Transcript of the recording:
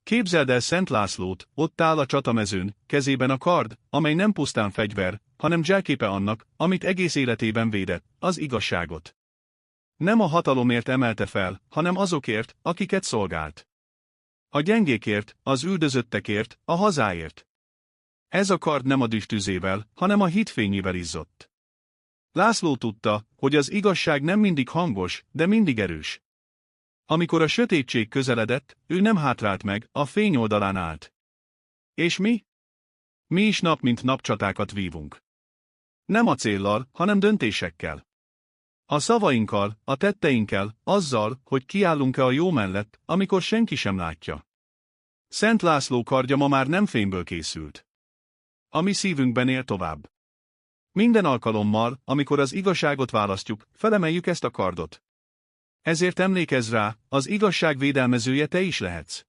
Képzeld el Szent Lászlót, ott áll a csatamezőn, kezében a kard, amely nem pusztán fegyver, hanem jelképe annak, amit egész életében védett, az igazságot. Nem a hatalomért emelte fel, hanem azokért, akiket szolgált. A gyengékért, az üldözöttekért, a hazáért. Ez a kard nem a dühtüzével, hanem a hit fényével izzott. László tudta, hogy az igazság nem mindig hangos, de mindig erős. Amikor a sötétség közeledett, ő nem hátrált meg, a fény oldalán állt. És mi? Mi is nap mint nap csatákat vívunk. Nem a céllal, hanem döntésekkel. A szavainkkal, a tetteinkkel, azzal, hogy kiállunk-e a jó mellett, amikor senki sem látja. Szent László kardja ma már nem fényből készült. A mi szívünkben él tovább. Minden alkalommal, amikor az igazságot választjuk, felemeljük ezt a kardot. Ezért emlékezz rá, az igazság védelmezője te is lehetsz.